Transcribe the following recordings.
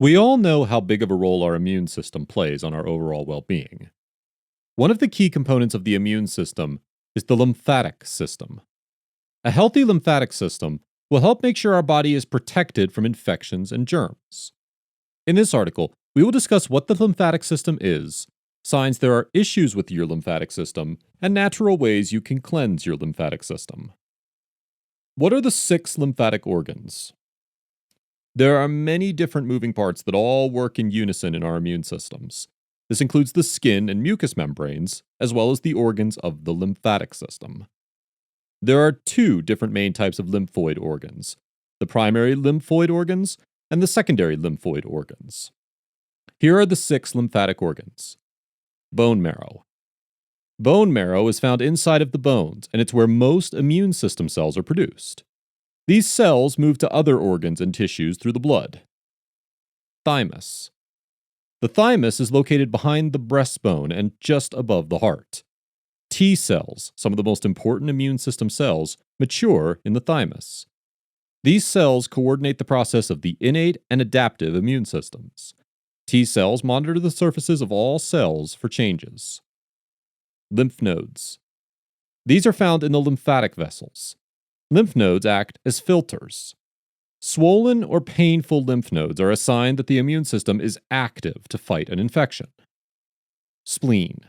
We all know how big of a role our immune system plays on our overall well being. One of the key components of the immune system is the lymphatic system. A healthy lymphatic system will help make sure our body is protected from infections and germs. In this article, we will discuss what the lymphatic system is, signs there are issues with your lymphatic system, and natural ways you can cleanse your lymphatic system. What are the 6 lymphatic organs? There are many different moving parts that all work in unison in our immune systems. This includes the skin and mucous membranes, as well as the organs of the lymphatic system. There are 2 different main types of lymphoid organs, the primary lymphoid organs and the secondary lymphoid organs. Here are the 6 lymphatic organs. Bone marrow. Bone marrow is found inside of the bones, and it's where most immune system cells are produced. These cells move to other organs and tissues through the blood. Thymus. The thymus is located behind the breastbone and just above the heart. T cells, some of the most important immune system cells, mature in the thymus. These cells coordinate the process of the innate and adaptive immune systems. T cells monitor the surfaces of all cells for changes. Lymph nodes. These are found in the lymphatic vessels. Lymph nodes act as filters. Swollen or painful lymph nodes are a sign that the immune system is active to fight an infection. Spleen.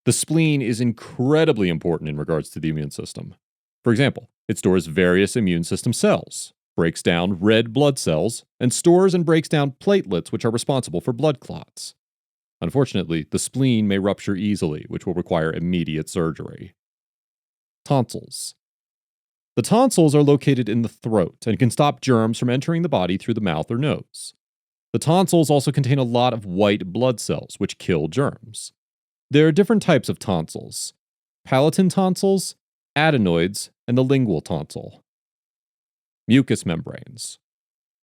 The spleen is incredibly important in regards to the immune system. For example, it stores various immune system cells, breaks down red blood cells, and stores and breaks down platelets, which are responsible for blood clots. Unfortunately, the spleen may rupture easily, which will require immediate surgery. Tonsils. The tonsils are located in the throat and can stop germs from entering the body through the mouth or nose. The tonsils also contain a lot of white blood cells, which kill germs. There are different types of tonsils: palatine tonsils, adenoids, and the lingual tonsil. Mucous membranes.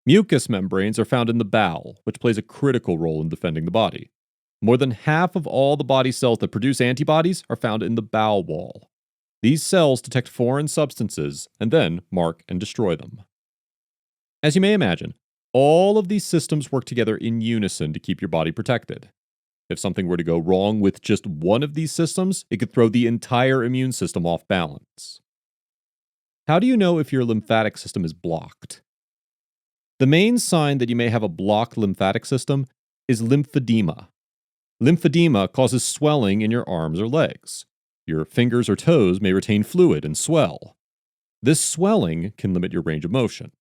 Mucous membranes are found in the bowel, which plays a critical role in defending the body. More than half of all the body cells that produce antibodies are found in the bowel wall. These cells detect foreign substances and then mark and destroy them. As you may imagine, all of these systems work together in unison to keep your body protected. If something were to go wrong with just one of these systems, it could throw the entire immune system off balance. How do you know if your lymphatic system is blocked? The main sign that you may have a blocked lymphatic system is lymphedema. Lymphedema causes swelling in your arms or legs. Your fingers or toes may retain fluid and swell. This swelling can limit your range of motion.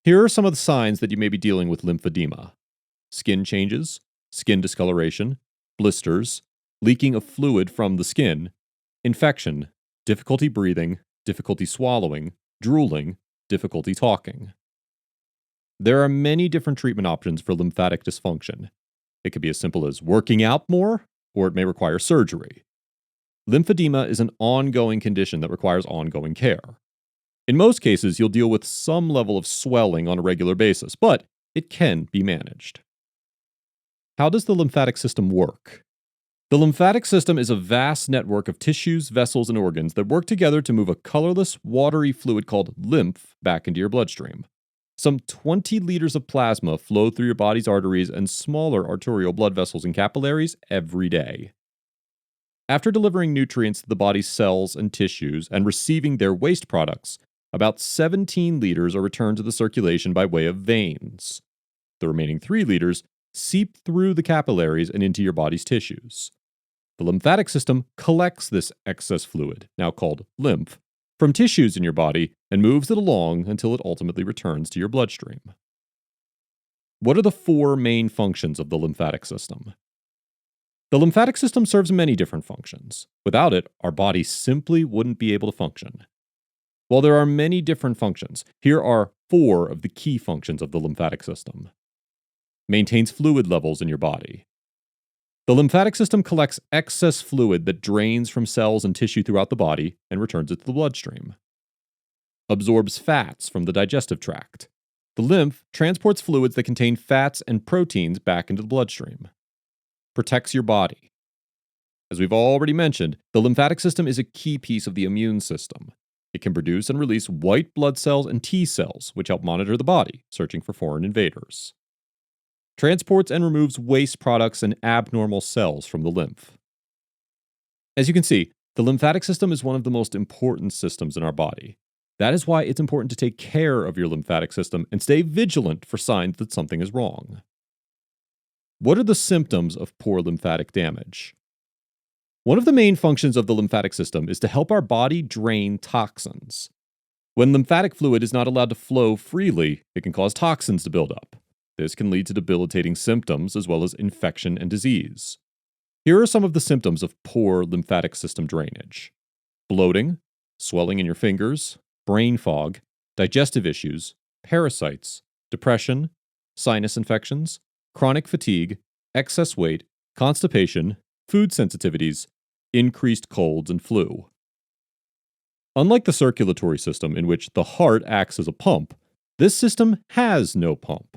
Here are some of the signs that you may be dealing with lymphedema: skin changes, skin discoloration, blisters, leaking of fluid from the skin, infection, difficulty breathing, difficulty swallowing, drooling, difficulty talking. There are many different treatment options for lymphatic dysfunction. It could be as simple as working out more, or it may require surgery. Lymphedema is an ongoing condition that requires ongoing care. In most cases, you'll deal with some level of swelling on a regular basis, but it can be managed. How does the lymphatic system work? The lymphatic system is a vast network of tissues, vessels, and organs that work together to move a colorless, watery fluid called lymph back into your bloodstream. Some 20 liters of plasma flow through your body's arteries and smaller arterial blood vessels and capillaries every day. After delivering nutrients to the body's cells and tissues and receiving their waste products, about 17 liters are returned to the circulation by way of veins. The remaining 3 liters seep through the capillaries and into your body's tissues. The lymphatic system collects this excess fluid, now called lymph, from tissues in your body and moves it along until it ultimately returns to your bloodstream. What are the 4 main functions of the lymphatic system? The lymphatic system serves many different functions. Without it, our body simply wouldn't be able to function. While there are many different functions, here are 4 of the key functions of the lymphatic system. Maintains fluid levels in your body. The lymphatic system collects excess fluid that drains from cells and tissue throughout the body and returns it to the bloodstream. Absorbs fats from the digestive tract. The lymph transports fluids that contain fats and proteins back into the bloodstream. Protects your body. As we've already mentioned, the lymphatic system is a key piece of the immune system. It can produce and release white blood cells and T cells, which help monitor the body, searching for foreign invaders. transports and removes waste products and abnormal cells from the lymph. As you can see, the lymphatic system is one of the most important systems in our body. That is why it's important to take care of your lymphatic system and stay vigilant for signs that something is wrong. What are the symptoms of poor lymphatic damage? One of the main functions of the lymphatic system is to help our body drain toxins. When lymphatic fluid is not allowed to flow freely, it can cause toxins to build up. This can lead to debilitating symptoms as well as infection and disease. Here are some of the symptoms of poor lymphatic system drainage: bloating, swelling in your fingers, brain fog, digestive issues, parasites, depression, sinus infections, chronic fatigue, excess weight, constipation, food sensitivities, increased colds, and flu. Unlike the circulatory system, in which the heart acts as a pump, this system has no pump.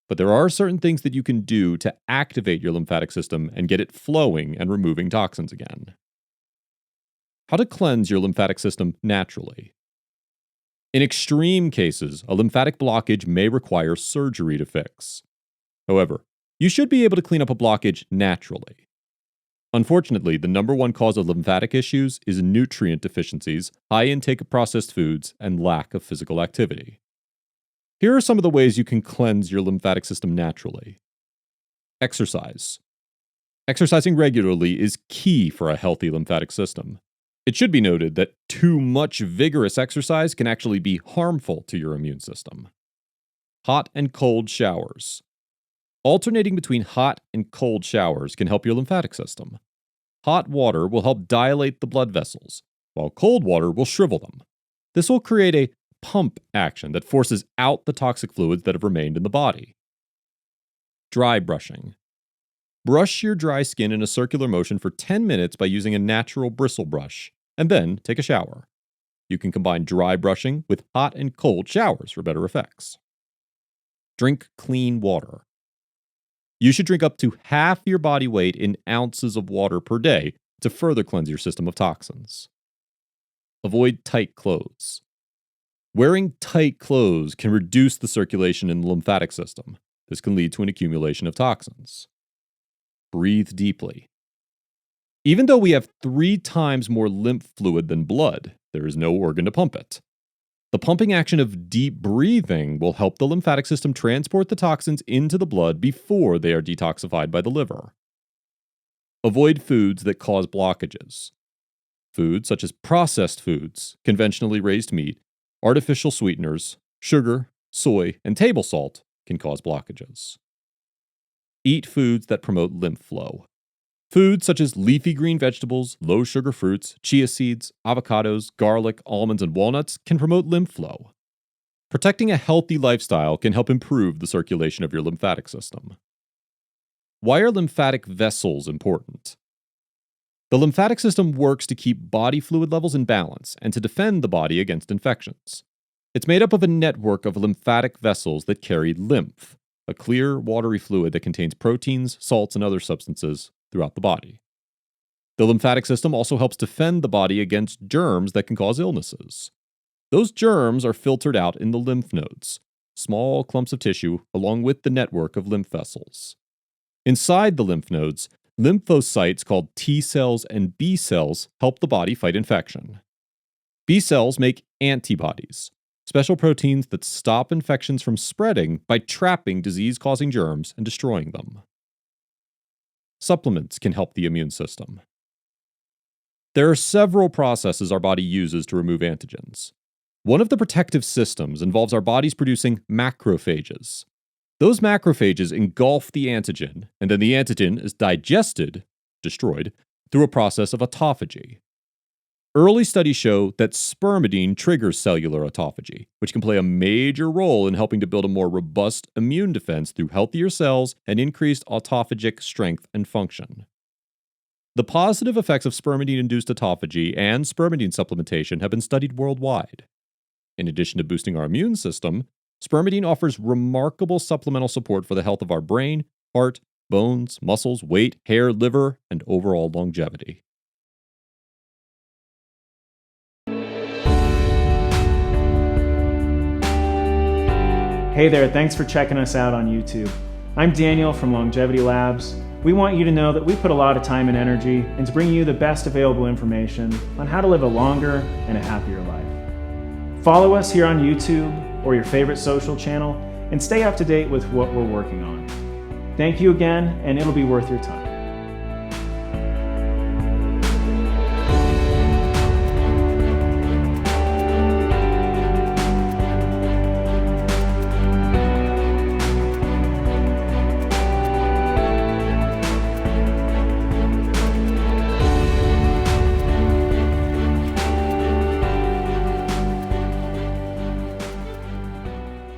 But there are certain things that you can do to activate your lymphatic system and get it flowing and removing toxins again. How to cleanse your lymphatic system naturally. In extreme cases, a lymphatic blockage may require surgery to fix. However, you should be able to clean up a blockage naturally. Unfortunately, the number one cause of lymphatic issues is nutrient deficiencies, high intake of processed foods, and lack of physical activity. Here are some of the ways you can cleanse your lymphatic system naturally. Exercise. Exercising regularly is key for a healthy lymphatic system. It should be noted that too much vigorous exercise can actually be harmful to your immune system. Hot and cold showers. Alternating between hot and cold showers can help your lymphatic system. Hot water will help dilate the blood vessels, while cold water will shrivel them. This will create a pump action that forces out the toxic fluids that have remained in the body. Dry brushing. Brush your dry skin in a circular motion for 10 minutes by using a natural bristle brush, and then take a shower. You can combine dry brushing with hot and cold showers for better effects. Drink clean water. You should drink up to half your body weight in ounces of water per day to further cleanse your system of toxins. Avoid tight clothes. Wearing tight clothes can reduce the circulation in the lymphatic system. This can lead to an accumulation of toxins. Breathe deeply. Even though we have 3 times more lymph fluid than blood, there is no organ to pump it. The pumping action of deep breathing will help the lymphatic system transport the toxins into the blood before they are detoxified by the liver. Avoid foods that cause blockages. Foods such as processed foods, conventionally raised meat, artificial sweeteners, sugar, soy, and table salt can cause blockages. Eat foods that promote lymph flow. Foods such as leafy green vegetables, low-sugar fruits, chia seeds, avocados, garlic, almonds, and walnuts can promote lymph flow. Protecting a healthy lifestyle can help improve the circulation of your lymphatic system. Why are lymphatic vessels important? The lymphatic system works to keep body fluid levels in balance and to defend the body against infections. It's made up of a network of lymphatic vessels that carry lymph, a clear, watery fluid that contains proteins, salts, and other substances throughout the body. The lymphatic system also helps defend the body against germs that can cause illnesses. Those germs are filtered out in the lymph nodes, small clumps of tissue along with the network of lymph vessels. Inside the lymph nodes, lymphocytes called T cells and B cells help the body fight infection. B cells make antibodies, special proteins that stop infections from spreading by trapping disease-causing germs and destroying them. Supplements can help the immune system. There are several processes our body uses to remove antigens. One of the protective systems involves our bodies producing macrophages. Those macrophages engulf the antigen, and then the antigen is digested, destroyed, through a process of autophagy. Early studies show that spermidine triggers cellular autophagy, which can play a major role in helping to build a more robust immune defense through healthier cells and increased autophagic strength and function. The positive effects of spermidine-induced autophagy and spermidine supplementation have been studied worldwide. In addition to boosting our immune system, spermidine offers remarkable supplemental support for the health of our brain, heart, bones, muscles, weight, hair, liver, and overall longevity. Hey there, thanks for checking us out on YouTube. I'm Daniel from Longevity Labs. We want you to know that we put a lot of time and energy into bringing you the best available information on how to live a longer and a happier life. Follow us here on YouTube or your favorite social channel and stay up to date with what we're working on. Thank you again, and it'll be worth your time.